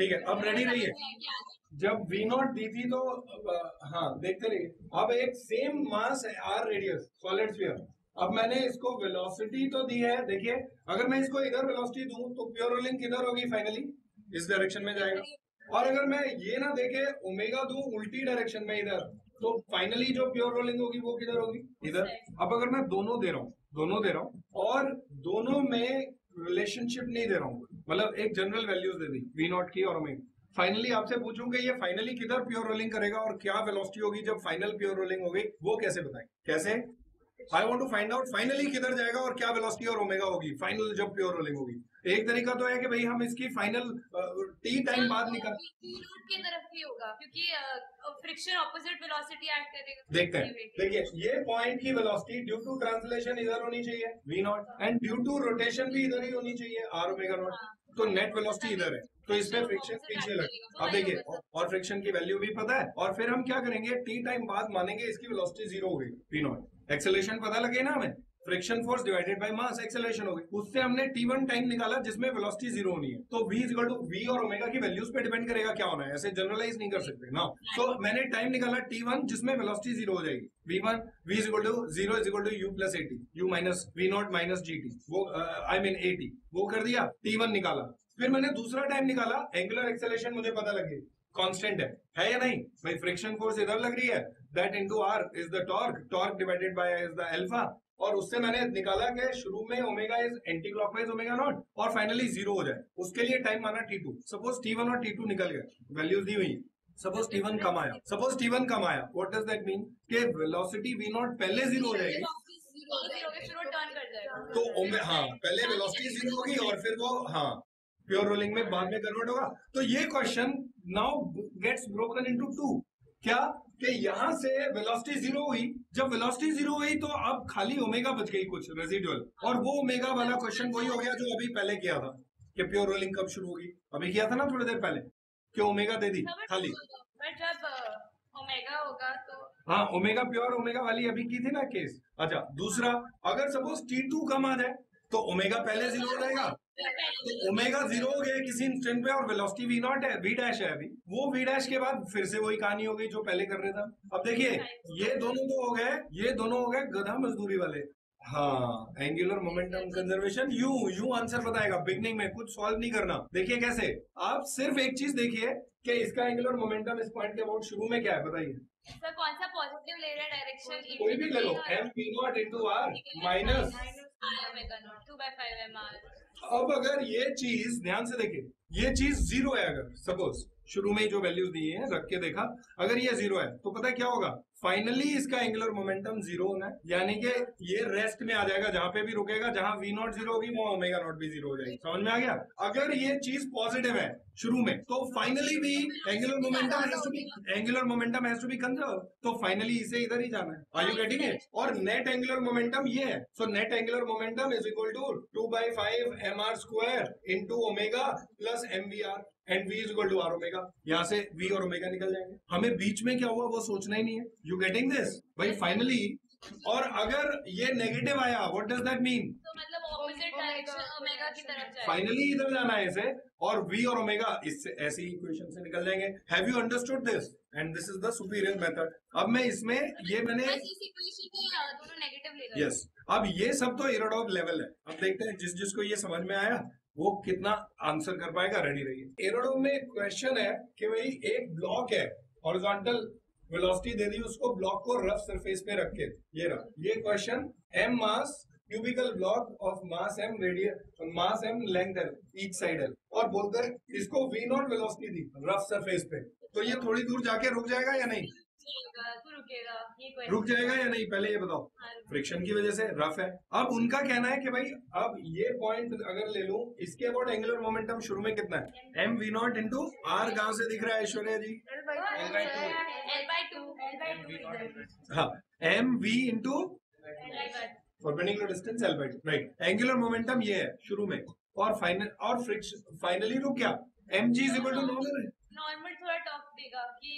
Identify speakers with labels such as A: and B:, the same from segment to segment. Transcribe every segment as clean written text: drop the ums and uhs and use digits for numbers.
A: ठीक है, अब रेडी रहिए। जब वी नॉट दी थी तो हाँ देखते रहिए। अब एक सेम मास है आर रेडियस सॉलिड स्फीयर, अब मैंने इसको वेलोसिटी तो दी है। देखिए अगर मैं इसको इधर वेलोसिटी दूं तो प्योर रोलिंग किधर होगी, फाइनली इस डायरेक्शन में जाएगा। और अगर मैं ये ना देके ओमेगा दूं उल्टी डायरेक्शन में इधर, तो फाइनली जो प्योर रोलिंग होगी वो किधर होगी, इधर। अब अगर मैं दोनों दे रहा हूँ और दोनों में रिलेशनशिप नहीं दे रहा हूँ, मतलब एक जनरल वैल्यूज दे दी वी नॉट की और ओमेगा, फाइनली आपसे पूछूं कि ये फाइनली किधर प्योर रोलिंग करेगा और क्या वेलोसिटी होगी जब फाइनल प्योर रोलिंग होगी, वो कैसे बताएं, कैसे? I want to find out finally किधर जाएगा और क्या वेलोसिटी और ओमेगा होगी फाइनल जब प्योर रोलिंग होगी। एक तरीका तो है कि भाई हम इसकी फाइनल टी टाइम बाद निकाल
B: की तरफ ही होगा क्योंकि फ्रिक्शन ऑपोजिट वेलोसिटी ऐड करेगा।
A: देखते हैं, देखिए ये पॉइंट की वेलोसिटी ड्यू टू ट्रांसलेशन इधर होनी चाहिए V naught, and due to rotation भी इधर ही होनी चाहिए आर ओमेगा नॉट, तो नेट वेलोसिटी इधर है, तो इसमें फ्रिक्शन पीछे लगे। अब देखिए और फ्रिक्शन की वैल्यू भी पता है, और फिर हम क्या करेंगे, टी टाइम बाद मानेंगे इसकी वेलोसिटी जीरो हो गई वी नॉट, एक्सेलरेशन पता लगे ना हमें, friction force divided by mass acceleration हो गई, उससे हमने t1 टाइम निकाला जिसमें वेलोसिटी जीरो होनी है, तो v इक्वल टू v और ओमेगा की वैल्यूज पे डिपेंड करेगा क्या होना है, ऐसे जनरलाइज नहीं कर सकते ना। तो मैंने टाइम निकाला t1 जिसमें वेलोसिटी जीरो हो जाएगी, v1 v is equal to 0 is equal to u plus at, u minus v naught minus gt, वो आई मीन at, वो कर दिया, t1 निकाला। फिर मैंने दूसरा टाइम निकाला, एंगुलर एक्सेलरेशन मुझे पता लग गई कांस्टेंट है या नहीं भाई, फ्रिक्शन फोर्स इधर लग रही है, that into r is the torque divided by is the alpha, और उससे मैंने निकाला कि शुरू में omega is anti clockwise omega naught और फाइनली जीरो हो जाए, उसके लिए टाइम माना t2। सपोज t1 और t2 निकल गए, वैल्यूज दी हुई, सपोज t1 कम आया, व्हाट डज दैट मीन कि वेलोसिटी v नॉट पहले जीरो हो जाएगी, तो हाँ पहले वेलोसिटी जीरो होगी और फिर वो हाँ प्योर रोलिंग में बाद में कन्वर्ट होगा। तो ये question now gets broken into two, क्या कि यहां से वेलोसिटी जीरो हुई, जब वेलोसिटी जीरो हुई तो अब खाली ओमेगा बच गई कुछ रेजिडुअल, और वो ओमेगा वाला क्वेश्चन वही हो गया जो अभी पहले किया था कि प्योर रोलिंग कब शुरू होगी, अभी किया था ना थोड़ी देर पहले कि ओमेगा दे दी खाली,
B: जब ओमेगा होगा तो
A: हाँ ओमेगा प्योर ओमेगा वाली अभी की थी ना केस। अच्छा दूसरा, अगर सपोज t2 कम आ जाए तो ओमेगा पहले जीरो हो जाएगा, तो ओमेगा जीरो हो गया किसी इंस्टेंट पे और वेलोसिटी वी नॉट है, वी डैश है अभी, वो वी डैश के बाद फिर से वही कहानी हो गई जो पहले कर रहे था। अब देखिए ये दोनों तो हो गए, ये दोनों हो गए गधा मजदूरी वाले। हाँ angular momentum conservation, you answer बताएगा, बिगनिंग में कुछ सॉल्व नहीं करना। देखिए कैसे, आप सिर्फ एक चीज देखिए कि इसका एंगुलर मोमेंटम इस पॉइंट के अबाउट शुरू में क्या है बताइए।
B: सर कौन सा पॉजिटिव ले रहा है डायरेक्शन,
A: कोई भी ले लो, m v naught into R minus
B: 2/5 mr।
A: अब अगर ये चीज ध्यान से देखिए, ये चीज जीरो है, अगर सपोज शुरू में जो वैल्यूज दी है रख के देखा, अगर ये जीरो है तो पता है क्या होगा, फाइनली इसका एंगुलर मोमेंटम जीरो होना है, यानी कि ये रेस्ट में आ जाएगा, जहां पे भी रुकेगा, जहां v नॉट जीरो होगी वहां ओमेगा नॉट भी जीरो हो जाएगी। समझ में आ गया? अगर ये चीज पॉजिटिव है शुरू में तो फाइनली भी angular momentum has to be conserve, तो फाइनली इसे इधर ही जाना है। Are you getting it? और नेट एंगुलर मोमेंटम ये है, so net angular momentum is equal to 2/5 mr square into omega plus mvr, and v is equal to r omega. यहाँ से v और ओमेगा निकल जाएंगे, हमें बीच में क्या हुआ वो सोचना ही नहीं है। यू गेटिंग दिस भाई? फाइनली, और अगर ये नेगेटिव आया व्हाट डज दैट मीन,
B: तो मतलब ऑपोजिट डायरेक्शन ओमेगा की तरफ जाएगा,
A: फाइनली इधर जाना है इसे, और v और ओमेगा इससे ऐसी इक्वेशन से निकल जाएंगे। Have you understood this? And this is the superior method. अब मैं इसमें ये मैंने
B: इस इक्वेशन में दोनों नेगेटिव ले रहा है।
A: यस, अब ये सब तो एरोडॉब लेवल है। अब देखते हैं जिस जिसको ये समझ में आया वो कितना आंसर कर पाएगा। रेडी रहिए। एरोडॉब में क्वेश्चन है कि भाई एक ब्लॉक है, हॉरिजॉन्टल वेलोसिटी दे दी उसको, ब्लॉक को रफ सरफेस पे रख के, ये रहा ये question, m mass cubical block of mass m radius, mass m length है ईच साइड है, और बोलते हैं इसको v not velocity the rough surface पे, तो ये थोड़ी दूर जाके रुक जाएगा या नहीं? रुक जाएगा या नहीं पहले ये बताओ? फ्रिक्शन की वजह से रफ है। अब उनका कहना है कि भाई अब ये पॉइंट अगर ले लूं, इसके अबाउट एंगुलर मोमेंटम शुरू में कितना है, m v naught into R, कहां से दिख रहा है ऐश्वर्या जी? L/2। हाँ m v into perpendicular distance L/2, right. Angular momentum ये है शुरू में, और फाइनली रुक क्या, mg is equal to
B: normal थोड़ा टॉप देगा कि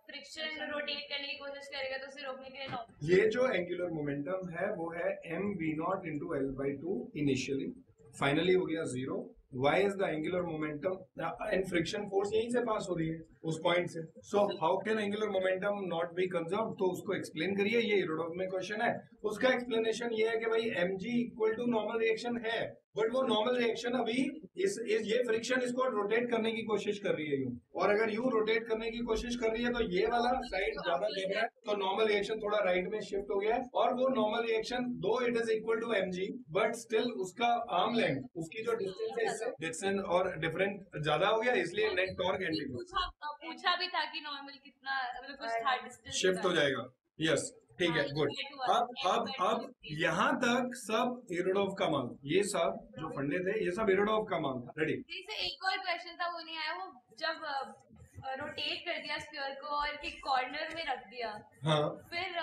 B: फ्रिक्शन रोटेट करने की कोशिश करेगा तो उसे रोकने के लिए नॉर्मल।
A: ये जो एंगुलर मोमेंटम है वो है m v naught into L/2 initially, finally हो गया zero, why is the angular momentum and friction force यहीं से पास हो रही है उस पॉइंट से. So how can angular momentum not be conserve? तो उसको एक्सप्लेन करिए. ये इरोडोव में क्वेश्चन है. उसका एक्सप्लेनेशन ये है कि भाई mg equal to normal reaction है, बट वो नॉर्मल रिएक्शन अभी ये फ्रिक्शन इसको रोटेट करने की कोशिश कर रही है यूं, और अगर यूं रोटेट करने की कोशिश कर रही है तो ये वाला साइड ज्यादा दे रहा है, तो नॉर्मल रिएक्शन थोड़ा राइट में शिफ्ट हो गया है. और वो normal reaction though it is equal to mg, but still उसका आर्म लेंथ, उसकी जो डिस्टेंस है इससे डिस्टेंस और डिफरेंट ज्यादा हो गया, इसलिए नेट टॉर्क एंटी
B: पूछा भी था कि नॉर्मल कितना, मतलब कुछ था डिस्टेंस
A: शिफ्ट हो जाएगा. यस, ठीक है, गुड. अब यहाँ तक सब इरोडोव का मान, ये सब जो फंडे थे ये सब इरोडोव का मान था. रेडी?
B: एक और क्वेश्चन था, वो नहीं आया. वो जब रोटेट कर दिया स्फीयर को और एक कॉर्नर में रख दिया,
A: हाँ,
B: फिर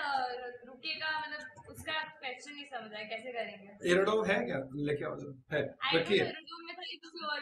B: रुकेगा, मतलब उसका क्वेश्चन नहीं समझ आया कैसे करेंगे.
A: इरोडोव है क्या? लेके आओ जरा. है, रखिए.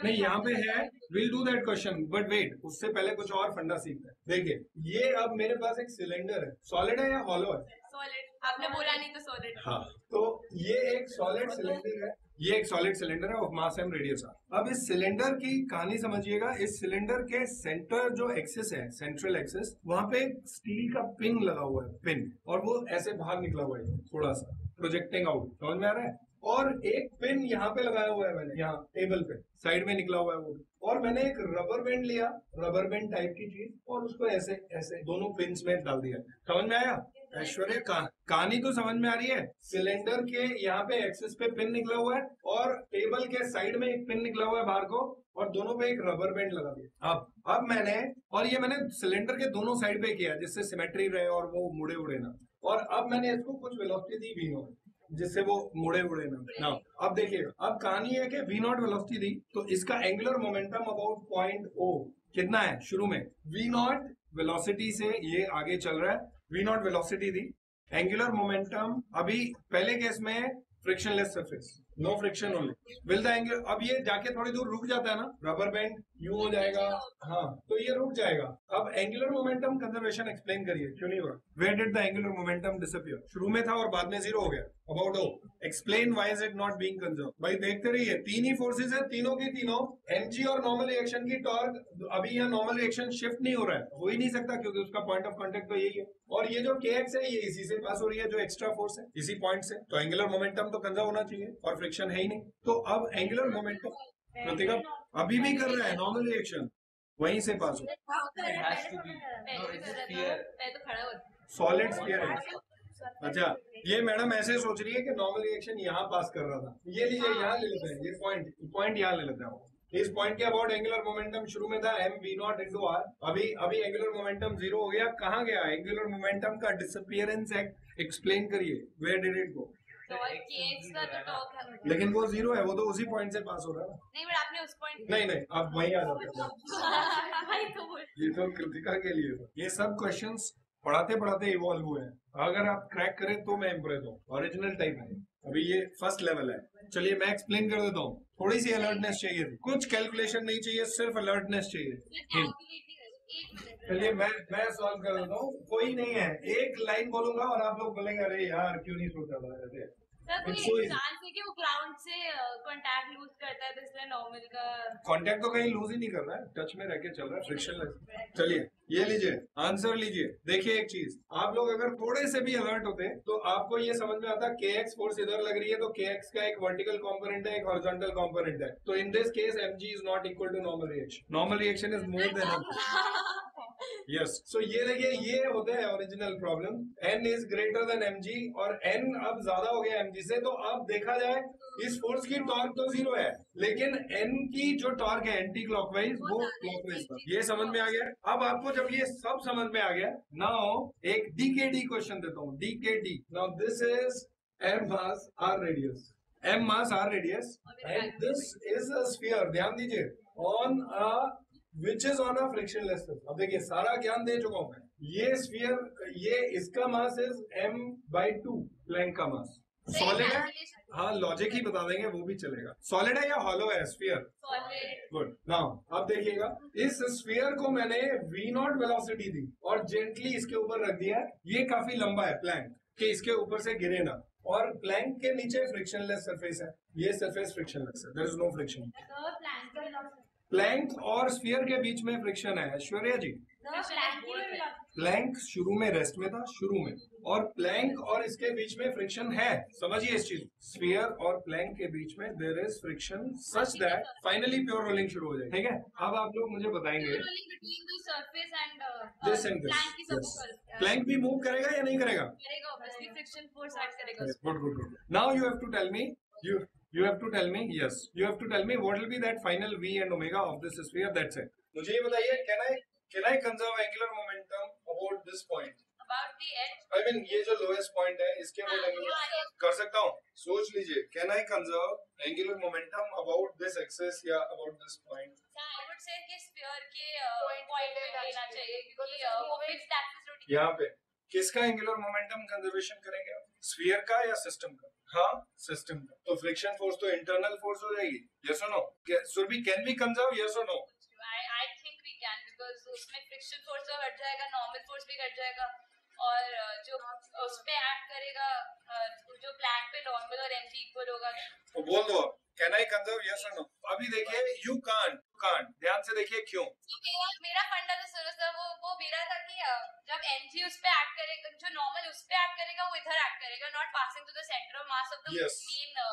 A: नहीं, यहाँ पे है. Will do that question, but wait, उससे पहले कुछ और फंडा सीखते हैं. देखिए, ये अब मेरे पास एक सिलेंडर है. सॉलिड है या हॉलो है?
B: सॉलिड. आपने बोला नहीं तो सॉलिड.
A: हाँ, तो ये एक सॉलिड सिलेंडर है. ये एक सॉलिड सिलेंडर है of mass M radius R. अब इस सिलेंडर की कहानी समझिएगा. इस सिलेंडर के सेंटर जो एक्सिस है, सेंट्रल एक्सिस, वहां पे स्टील का पिन लगा हुआ है, पिन, और वो ऐसे बाहर निकला हुआ है थोड़ा सा प्रोजेक्टिंग आउट. समझ में आ रहा है? और एक पिन यहाँ पे लगाया हुआ है मैंने, यहाँ टेबल पे साइड में निकला हुआ है वो. और मैंने एक रबर बैंड लिया, रबर बैंड टाइप की चीज, और उसको ऐसे ऐसे दोनों पिन्स में डाल दिया. समझ में आया? ऐश्वर्य, कहानी तो समझ में आ रही है. सिलेंडर के यहाँ पे एक्सिस पे पिन निकला हुआ है, और टेबल के साइड में एक पिन निकला हुआ है बाहर को, और दोनों पे एक रबर बैंड लगा दिया. अब मैंने सिलेंडर के दोनों साइड पे किया जिससे सिमेट्री रहे और वो मुड़े उड़े ना. और अब मैंने इसको कुछ वेलोसिटी दी वी नॉट, जिससे वो मुड़े उड़े ना. अब देखिएगा, अब कहानी है कि वी नॉट वेलोसिटी दी, तो इसका angular momentum about point O कितना है शुरू में? वी नॉट वेलोसिटी से ये आगे चल रहा है. वी नॉट वेलोसिटी दी, एंगुलर मोमेंटम अभी पहले केस में frictionless surface, no friction only, will the angular. अब ये जाके थोड़ी दूर रुक जाता है ना, रबर बैंड यूं हो जाएगा, हाँ, तो ये रुक जाएगा. अब एंगुलर मोमेंटम कंजर्वेशन एक्सप्लेन करिए, क्यों नहीं हो रहा? Where did the angular momentum disappear? शुरू में था और बाद में जीरो हो गया. About O, explain why is it not being conserve. भाई देखते रहिए, तीन ही फोर्सेस है, तीनों की तीनों mg और नॉर्मल रिएक्शन की टॉर्क. अभी यहाँ नॉर्मल रिएक्शन शिफ्ट नहीं हो रहा है, हो ही नहीं सकता, क्योंकि उसका पॉइंट ऑफ कांटेक्ट तो यही है. और ये जो kx है, ये इसी से पास हो रही है, जो एक्स्ट्रा फोर्स है इसी पॉइंट से. तो एंगुलर मोमेंटम तो कंजर्व होना चाहिए, और फ्रिक्शन है ही नहीं. तो अब एंगुलर मोमेंटम प्रतिका अभी भी कर रहा है, नॉर्मल रिएक्शन वहीं से पास हो. सॉलिड स्फीयर है. अच्छा, ये मैडम ऐसे सोच रही है कि नॉर्मल रिएक्शन यहाँ पास कर रहा था. ये लीजिए, यहाँ ले लेते हैं, ये पॉइंट यहाँ ले लेते हैं. इस पॉइंट के अबाउट एंगुलर मोमेंटम शुरू में था m v naught into r. अभी एंगुलर मोमेंटम जीरो हो गया. कहाँ गया एंगुलर मोमेंटम का डिसअपियरेंस? एक्सप्लेन करिए, वेयर डिड इट गो? लेकिन वो जीरो है, वो तो उसी पॉइंट से पास हो रहा है.
B: नहीं, बट आपने उस पॉइंट,
A: नहीं, अब वहीं आ जाते हैं. ये तो कृतिका के लिए था. ये सब क्वेश्चंस पढ़ाते पढ़ाते इवॉल्व हुए हैं. अगर आप क्रैक करें तो मैं इम्प्रेस हूँ. ओरिजिनल टाइप है. अभी ये फर्स्ट लेवल है. चलिए मैं एक्सप्लेन कर देता हूँ. थोड़ी सी अलर्टनेस चाहिए थी, कुछ कैलकुलेशन नहीं चाहिए, सिर्फ अलर्टनेस चाहिए. चलिए मैं सॉल्व कर देता हूँ. कोई नहीं है, एक लाइन बोलूंगा और आप लोग बोलेंगे अरे यार क्यों नहीं सोचा था ऐसे.
B: वो ग्राउंड से कांटेक्ट लूज करता है, तो इसलिए नॉर्मल का
A: कांटेक्ट तो कहीं लूज ही नहीं कर रहा है, टच में रह के चल रहा है, फ्रिक्शनलेस. चलिए ये लीजिए, आंसर लीजिए. देखिए एक चीज, आप लोग अगर थोड़े से भी अलर्ट होते तो आपको ये समझ में आता, kx फोर्स इधर लग रही है, तो kx का एक वर्टिकल कंपोनेंट है, एक हॉरिजॉन्टल कंपोनेंट है. तो in this case mg is not equal to normal reaction. Normal reaction is more than yes. So ये देखिए, ये होते हैं original problem. n is greater than mg, और n अब ज्यादा हो गया mg से. तो अब देखा जाए, इस फोर्स की टॉर्क तो जीरो है, लेकिन n की जो टॉर्क है एंटी क्लॉकवाइज, वो क्लॉकवाइज. ये समझ में आ गया. अब आपको जब ये सब समझ में आ गया, नाउ एक डीकेडी क्वेश्चन देता हूँ. Decade, now this is m mass r radius, m mass r radius, and this is a sphere. ध्यान दीजिए, on a which is on a frictionless surface. अब देखिए, सारा ज्ञान दे चुका हूं मैं. ये स्फीयर, ये इसका मास इज m/2, प्लैंक का मास. सॉलिड है, हाँ लॉजिक ही बता देंगे, वो भी चलेगा. सॉलिड है या हॉलो है स्फीयर? गुड. नाउ अब देखिएगा, इस स्फीयर को मैंने v नॉट वेलोसिटी दी और जेंटली इसके ऊपर रख दिया. ये काफी लंबा है प्लैंक, कि इसके ऊपर से गिरे ना. और प्लैंक के नीचे फ्रिक्शनलेस सरफेस है, ये सरफेस फ्रिक्शनलेस है, there is no friction.
B: The plank की velocity.
A: प्लैंक और स्फीयर के बीच में फ्रिक्शन है ऐश्वर्या जी।
B: The plank की velocity.
A: प्लैंक शुरू में रेस्ट में था, शुरू में, और प्लैंक और इसके बीच में फ्रिक्शन है, समझिए इस चीज। स्फीयर और प्लैंक के बीच में there is friction such that finally pure rolling शुरू हो जाएगी, ठीक है। अब आप लोग मुझे बताएंगे
B: Rolling between the surface and
A: this and
B: plank is
A: this,
B: a
A: plank भी मूव करेगा या नहीं करेगा?
B: करेगा obviously friction force add करेगा उसमें.
A: Good, good, good. Now you have to tell me, you have to tell me, yes, you have to tell me what will be that final V and omega of this sphere. That's it. मुझे ये बताइए, can I conserve angular momentum about this point?
B: About the edge.
A: I mean ये जो lowest point है इसके about angular कर सकता हूँ? सोच लीजिए, can I conserve angular momentum about this axis या about this point?
B: I would say कि sphere के point पे लेना चाहिए क्योंकि वो fixed axis rotation.
A: यहाँ पे किसका एंगुलर मोमेंटम कंजर्वेशन करेंगे आप? स्फीयर का या सिस्टम का? हाँ, सिस्टम का। तो फ्रिक्शन फोर्स तो इंटरनल फोर्स हो जाएगी, यस और no? Surabhi, can we conserve, yes और no?
B: I think we can because उसमें friction force तो हट जाएगा, normal force भी हट जाएगा और जो उस पे act करेगा जो plank पे normal और mg equal होगा.
A: तो बोल दो, कैन आई कंजर्व, यस और नो? अभी देखिए, यू कांट, ध्यान से देखिए क्यों।
B: मेरा फंडा तो सुनो सर वो मेरा था कि जब mg उस पे एक्ट करेगा, जो नॉर्मल उस पे एक्ट करेगा वो इधर एक्ट करेगा, not passing to the centre of mass of the
A: Yes.
B: मेन. तो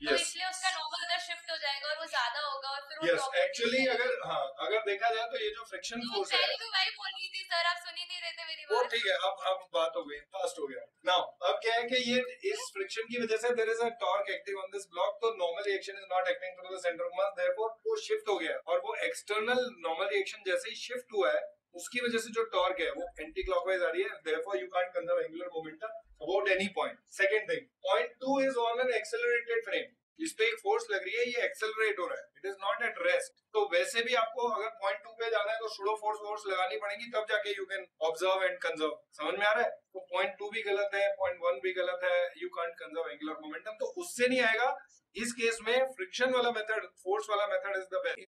A: Yes.
B: इसलिए उसका नॉर्मल उधर शिफ्ट हो जाएगा और वो ज्यादा होगा और फिर वो
A: यस,
B: drop होके
A: एक्चुअली
B: जाएगा.
A: अगर देखा जाए तो ये जो फ्रिक्शन
B: तो
A: फोर्स है,
B: पहले तो वही बोल रही थी सर, आप सुन ही नहीं रहे थे मेरी
A: वो
B: बात.
A: ठीक है, अब बात हो गई, फास्ट हो गया। नाउ अब क्या है कि ये इस फ्रिक्शन की वजह से there is a torque active on this block, तो normal reaction is not acting through the centre of mass, therefore वो शिफ्ट हो गया है, और वो एक्सटर्नल नॉर्मल रिएक्शन जैसे ही शिफ्ट हुआ है उसकी वजह से जो टॉर्क है वो एंटी क्लॉकवाइज आ रही है, therefore you can't conserve angular momentum about any point. Second thing, point 2 is on an accelerated frame, इस पे एक फोर्स लग रही है, ये एक्सेलरेट हो रहा है, it is not at rest. तो वैसे भी आपको अगर पॉइंट 2 पे जाना है तो सुडो फोर्स लगानी पड़ेगी, तब जाके you can observe and conserve. समझ में आ रहा है? तो पॉइंट 2 भी गलत है, पॉइंट 1 भी गलत है, you can't conserve angular momentum, तो उससे नहीं आएगा। इस केस में फ्रिक्शन वाला मेथड, फोर्स वाला मेथड इज द बेस्ट।